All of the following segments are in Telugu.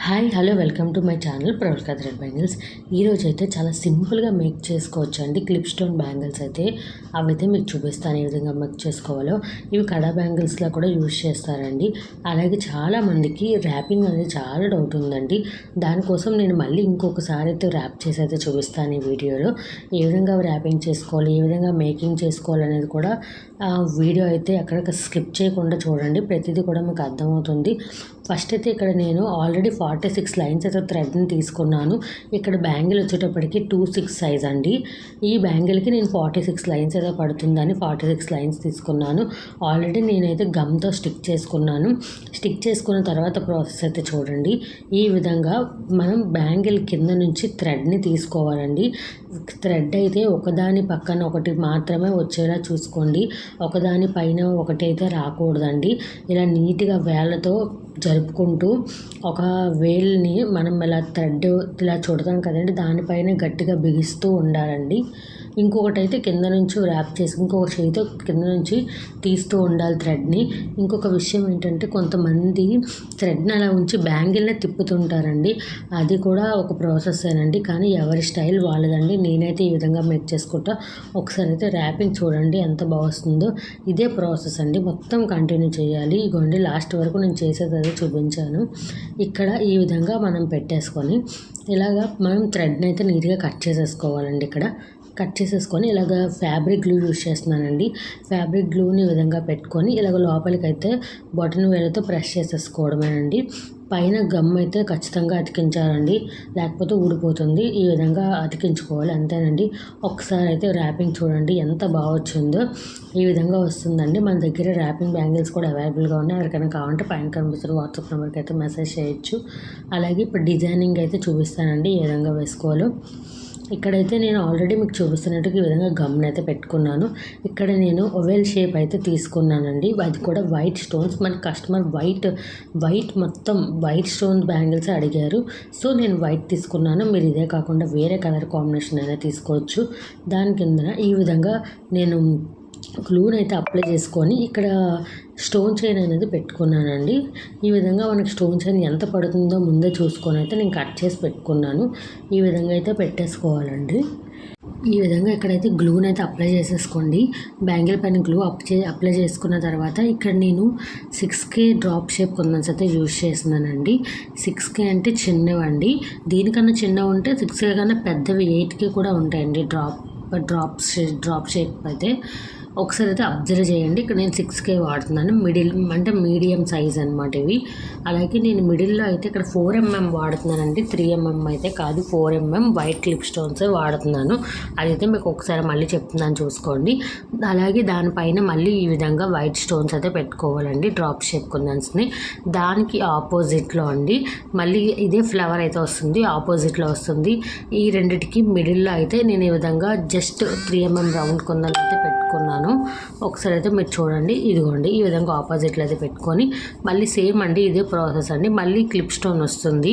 Hi hello welcome to my channel Pravalka thread bangles. ఈరోజు అయితే చాలా సింపుల్గా మేక్ చేసుకోవచ్చు అండి క్లిప్ స్టోన్ బ్యాంగిల్స్ అయితే. అవైతే మీకు చూపిస్తాను ఏ విధంగా మేక్ చేసుకోవాలో. ఇవి కడా బ్యాంగిల్స్లో కూడా యూజ్ చేస్తారండి. అలాగే చాలామందికి ర్యాపింగ్ అనేది చాలా డౌట్ ఉందండి. దానికోసం నేను మళ్ళీ ఇంకొకసారి అయితే ర్యాప్ చేసి అయితే చూపిస్తాను ఈ వీడియోలో. ఏ విధంగా ర్యాపింగ్ చేసుకోవాలి, ఏ విధంగా మేకింగ్ చేసుకోవాలి అనేది కూడా వీడియో అయితే అక్కడ స్కిప్ చేయకుండా చూడండి. ప్రతిదీ కూడా మీకు అర్థమవుతుంది. ఫస్ట్ అయితే ఇక్కడ నేను ఆల్రెడీ 46 లైన్స్ అయితే థ్రెడ్ని తీసుకున్నాను. ఇక్కడ బ్యాంగిల్ వచ్చేటప్పటికి 26 సైజ్ అండి. ఈ బ్యాంగిల్కి నేను 46 లైన్స్ అయితే పడుతుందని 46 లైన్స్ తీసుకున్నాను. ఆల్రెడీ నేనైతే గమ్తో స్టిక్ చేసుకున్నాను. స్టిక్ చేసుకున్న తర్వాత ప్రాసెస్ అయితే చూడండి. ఈ విధంగా మనం బ్యాంగిల్ కింద నుంచి థ్రెడ్ని తీసుకోవాలండి. థ్రెడ్ అయితే ఒకదాని పక్కన ఒకటి మాత్రమే వచ్చేలా చూసుకోండి. ఒకదాని పైన ఒకటి అయితే రాకూడదండి. ఇలా నీట్గా వేళ్ళతో జరుపుకుంటూ ఒక వేల్ని మనం ఇలా థ్రెడ్ ఇలా చుడతాం కదండి, దానిపైన గట్టిగా బిగిస్తూ ఉండాలండి. ఇంకొకటి అయితే కింద నుంచి ర్యాప్ చేసి ఇంకొక చేతితో కింద నుంచి తీస్తూ ఉండాలి థ్రెడ్ని. ఇంకొక విషయం ఏంటంటే కొంతమంది థ్రెడ్ని అలా ఉంచి బ్యాంగిల్ని తిప్పుతుంటారండి. అది కూడా ఒక ప్రాసెసేనండి, కానీ ఎవరి స్టైల్ వాళ్ళదండి. నేనైతే ఈ విధంగా మేక్ చేసుకుంటా. ఒకసారి అయితే ర్యాపింగ్ చూడండి ఎంత బాగా వస్తుందో. ఇదే ప్రాసెస్ అండి, మొత్తం కంటిన్యూ చేయాలి. ఇగోండి లాస్ట్ వరకు నేను చేసేది అదే చూపించాను. ఇక్కడ ఈ విధంగా మనం పెట్టేసుకొని ఇలాగా మనం థ్రెడ్ని అయితే నీట్గా కట్ చేసేసుకోవాలండి. ఇక్కడ కట్ చేసేసుకొని ఇలాగ ఫ్యాబ్రిక్ గ్లూ యూజ్ చేస్తున్నానండి. ఫ్యాబ్రిక్ గ్లూని ఈ విధంగా పెట్టుకొని ఇలాగ లోపలికి అయితే బటన్ వేలతో ప్రెస్ చేసేసుకోవడమేనండి. పైన గమ్ అయితే ఖచ్చితంగా అతికించాలండి, లేకపోతే ఊడిపోతుంది. ఈ విధంగా అతికించుకోవాలి, అంతేనండి. ఒకసారి అయితే ర్యాపింగ్ చూడండి ఎంత బాగా వచ్చిందో. ఈ విధంగా వస్తుందండి. మన దగ్గర ర్యాపింగ్ బ్యాంగిల్స్ కూడా అవైలబుల్గా ఉన్నాయి. ఎవరికైనా కావాలంటే పైన కనిపిస్తున్న వాట్సాప్ నెంబర్కి అయితే మెసేజ్ చేయొచ్చు. అలాగే ఇప్పుడు డిజైనింగ్ అయితే చూపిస్తానండి ఏ విధంగా వేసుకోవాలో. ఇక్కడైతే నేను ఆల్రెడీ మీకు చూపిస్తున్నట్టుగా ఈ విధంగా గమ్ని అయితే పెట్టుకున్నాను. ఇక్కడ నేను ఓవెల్ షేప్ అయితే తీసుకున్నానండి. అది కూడా వైట్ స్టోన్స్. మన కస్టమర్ వైట్ మొత్తం వైట్ స్టోన్ బ్యాంగిల్స్ అడిగారు. సో నేను వైట్ తీసుకున్నాను. మీరు ఇదే కాకుండా వేరే కలర్ కాంబినేషన్ అయినా తీసుకోవచ్చు. దాని కింద ఈ విధంగా నేను గ్లూని అయితే అప్లై చేసుకొని ఇక్కడ స్టోన్ చైన్ అనేది పెట్టుకున్నానండి. ఈ విధంగా మనకి స్టోన్ చైన్ ఎంత పడుతుందో ముందే చూసుకొని అయితే నేను కట్ చేసి పెట్టుకున్నాను. ఈ విధంగా అయితే పెట్టేసుకోవాలండి. ఈ విధంగా ఇక్కడైతే గ్లూని అయితే అప్లై చేసేసుకోండి. బ్యాంగిల్ పైన గ్లూ అప్లై చేసుకున్న తర్వాత ఇక్కడ నేను 6K డ్రాప్ షేప్ కొందన్స్ అయితే యూజ్ చేస్తున్నానండి. 6K అంటే చిన్నవండి. దీనికన్నా చిన్నవి ఉంటే 6K కన్నా పెద్దవి 8K కూడా ఉంటాయండి. డ్రాప్ షేప్ అయితే ఒకసారి అయితే అబ్జర్వ్ చేయండి. ఇక్కడ నేను 6K వాడుతున్నాను. మీడియం సైజ్ అనమాట ఇవి. అలాగే నేను మిడిల్లో అయితే ఇక్కడ 4mm వాడుతున్నానండి. 3mm అయితే కాదు, 4mm వైట్ క్లిప్ స్టోన్స్ వాడుతున్నాను. అదైతే మీకు ఒకసారి మళ్ళీ చెప్తున్నాను చూసుకోండి. అలాగే దానిపైన మళ్ళీ ఈ విధంగా వైట్ స్టోన్స్ అయితే పెట్టుకోవాలండి, డ్రాప్ షేప్ కుందన్స్ని. దానికి ఆపోజిట్లో అండి మళ్ళీ ఇదే ఫ్లవర్ అయితే వస్తుంది, ఆపోజిట్లో వస్తుంది. ఈ రెండిటికి మిడిల్లో అయితే నేను ఈ విధంగా జస్ట్ 3mm రౌండ్ కుందన్ అయితే పెట్టుకున్నాను. ఒకసారి అయితే మీరు చూడండి. ఇదిగోండి ఈ విధంగా ఆపోజిట్లో అయితే పెట్టుకొని మళ్ళీ సేమ్ అండి ఇదే ప్రాసెస్ అండి. మళ్ళీ క్లిప్ స్టోన్ వస్తుంది,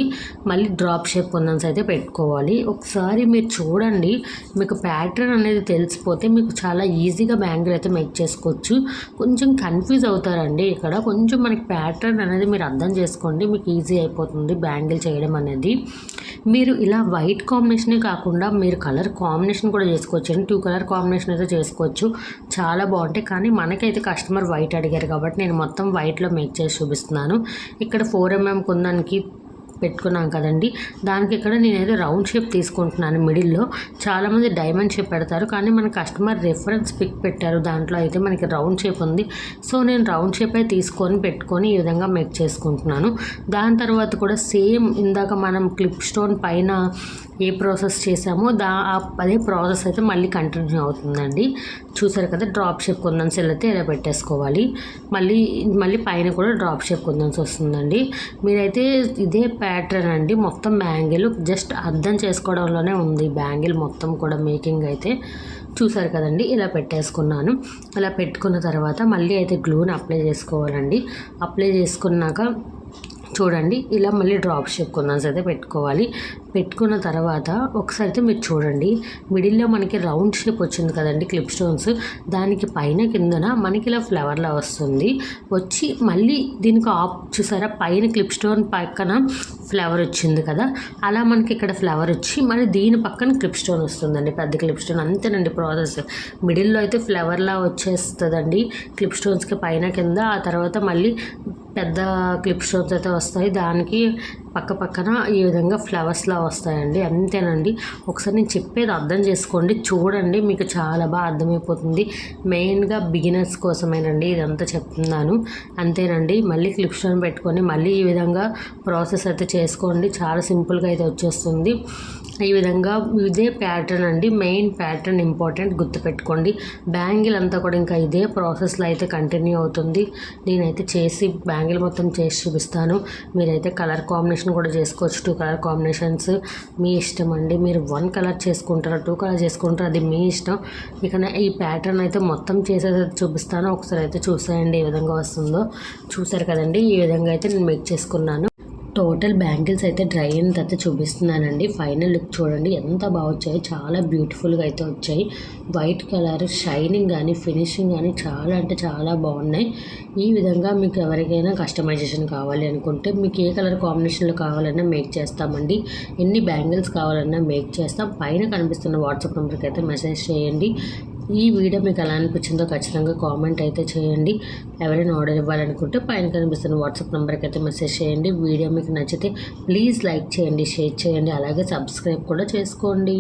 మళ్ళీ డ్రాప్ షేప్ కుందన్స్ అయితే పెట్టుకోవాలి. ఒకసారి మీరు చూడండి, మీకు ప్యాటర్న్ అనేది తెలిసిపోతే మీకు చాలా ఈజీగా బ్యాంగిల్ అయితే మేక్ చేసుకోవచ్చు. కొంచెం కన్ఫ్యూజ్ అవుతారండి ఇక్కడ. కొంచెం మనకి ప్యాటర్న్ అనేది మీరు అర్థం చేసుకోండి, మీకు ఈజీ అయిపోతుంది బ్యాంగిల్ చేయడం అనేది. మీరు ఇలా వైట్ కాంబినేషనే కాకుండా మీరు కలర్ కాంబినేషన్ కూడా చేసుకోవచ్చు అండి. 2 కలర్ కాంబినేషన్ అయితే చేసుకోవచ్చు, చాలా బాగుంటాయి. కానీ మనకైతే కస్టమర్ వైట్ అడిగారు కాబట్టి నేను మొత్తం వైట్లో మేక్ చేసి చూపిస్తున్నాను. ఇక్కడ 4mm కుందానికి పెట్టుకున్నాం కదండి, దానికి ఇక్కడ నేనైతే రౌండ్ షేప్ తీసుకుంటున్నాను. మిడిల్లో చాలామంది డైమండ్ షేప్ పెడతారు, కానీ మన కస్టమర్ రెఫరెన్స్ పిక్ పెట్టారు, దాంట్లో అయితే మనకి రౌండ్ షేప్ ఉంది. సో నేను రౌండ్ షేప్ అయితే పెట్టుకొని ఈ విధంగా మేక్ చేసుకుంటున్నాను. దాని తర్వాత కూడా సేమ్ ఇందాక మనం క్లిప్ స్టోన్ పైన ఏ ప్రాసెస్ చేసామో అదే ప్రాసెస్ అయితే మళ్ళీ కంటిన్యూ అవుతుందండి. చూసారు కదా, డ్రాప్ షేప్ కుందన్స్ అయితే ఇలా పెట్టేసుకోవాలి. మళ్ళీ పైన కూడా డ్రాప్ షేప్ కుందన్స్ వస్తుందండి. మీరైతే ఇదే ప్యాటర్న్ అండి. మొత్తం బ్యాంగిల్ జస్ట్ అర్థం చేసుకోవడంలోనే ఉంది బ్యాంగిల్ మొత్తం కూడా మేకింగ్ అయితే. చూసారు కదండి, ఇలా పెట్టేసుకున్నాను. ఇలా పెట్టుకున్న తర్వాత మళ్ళీ అయితే గ్లూని అప్లై చేసుకోవాలండి. అప్లై చేసుకున్నాక చూడండి ఇలా మళ్ళీ డ్రాప్ షేప్ కుందన్స్ అయితే పెట్టుకోవాలి. పెట్టుకున్న తర్వాత ఒకసారి అయితే మీరు చూడండి, మిడిల్లో మనకి రౌండ్ షేప్ వచ్చింది కదండి క్లిప్ స్టోన్స్, దానికి పైన కిందన మనకి ఇలా ఫ్లవర్లా వస్తుంది వచ్చి, మళ్ళీ దీనికి ఆప్ చూసారా పైన క్లిప్ స్టోన్ పక్కన ఫ్లవర్ వచ్చింది కదా, అలా మనకి ఇక్కడ ఫ్లవర్ వచ్చి మరి దీని పక్కన క్లిప్ స్టోన్ వస్తుందండి, పెద్ద క్లిప్ స్టోన్. అంతేనండి ప్రాసెస్. మిడిల్లో అయితే ఫ్లవర్లా వచ్చేస్తుందండి క్లిప్ స్టోన్స్కి పైన కింద, ఆ తర్వాత మళ్ళీ పెద్ద క్లిప్ స్టోన్స్ అయితే వస్తాయి, దానికి పక్కన ఈ విధంగా ఫ్లవర్స్లా వస్తాయండి. అంతేనండి. ఒకసారి నేను చెప్పేది అర్థం చేసుకోండి, చూడండి, మీకు చాలా బాగా అర్థమైపోతుంది. మెయిన్గా బిగినర్స్ కోసమేనండి ఇదంతా చెప్తున్నాను. అంతేనండి. మళ్ళీ క్లిప్ స్టోన్ పెట్టుకొని మళ్ళీ ఈ విధంగా ప్రాసెస్ అయితే చేసుకోండి, చాలా సింపుల్గా అయితే వచ్చేస్తుంది. ఈ విధంగా ఇదే ప్యాటర్న్ అండి, మెయిన్ ప్యాటర్న్ ఇంపార్టెంట్, గుర్తుపెట్టుకోండి. బ్యాంగిల్ అంతా కూడా ఇంకా ఇదే ప్రాసెస్లో అయితే కంటిన్యూ అవుతుంది. నేనైతే చేసి బ్యాంగిల్ మొత్తం చేసి చూపిస్తాను. మీరైతే కలర్ కాంబినేషన్ కూడా చేసుకోవచ్చు, 2 కలర్ కాంబినేషన్స్ మీ ఇష్టం అండి. మీరు 1 కలర్ చేసుకుంటారా, 2 కలర్ చేసుకుంటారా, అది మీ ఇష్టం. ఇక ఈ ప్యాటర్న్ అయితే మొత్తం చేసేది చూపిస్తాను. ఒకసారి అయితే చూసేయండి ఏ విధంగా వస్తుందో. చూసారు కదండి, ఈ విధంగా అయితే నేను మేక్ చేసుకున్నాను. టోటల్ బ్యాంగిల్స్ అయితే డ్రై అయిన తర్వాత చూపిస్తున్నానండి. ఫైనల్ లుక్ చూడండి ఎంత బాగా వచ్చాయి, చాలా బ్యూటిఫుల్గా అయితే వచ్చాయి. వైట్ కలర్ షైనింగ్ కానీ ఫినిషింగ్ కానీ చాలా అంటే చాలా బాగున్నాయి. ఈ విధంగా మీకు ఎవరికైనా కస్టమైజేషన్ కావాలి అనుకుంటే మీకు ఏ కలర్ కాంబినేషన్లో కావాలన్నా మేక్ చేస్తామండి. ఎన్ని బ్యాంగిల్స్ కావాలన్నా మేక్ చేస్తాం. పైన కనిపిస్తున్న వాట్సాప్ నెంబర్కి అయితే మెసేజ్ చేయండి. ఈ వీడియో మీకు ఎలా అనిపించిందో ఖచ్చితంగా కామెంట్ అయితే చేయండి. ఎవరైనా ఆర్డర్ ఇవ్వాలనుకుంటే పైన కనిపిస్తున్న వాట్సాప్ నెంబర్కి అయితే మెసేజ్ చేయండి. వీడియో మీకు నచ్చితే ప్లీజ్ లైక్ చేయండి, షేర్ చేయండి, అలాగే సబ్స్క్రైబ్ కూడా చేసుకోండి.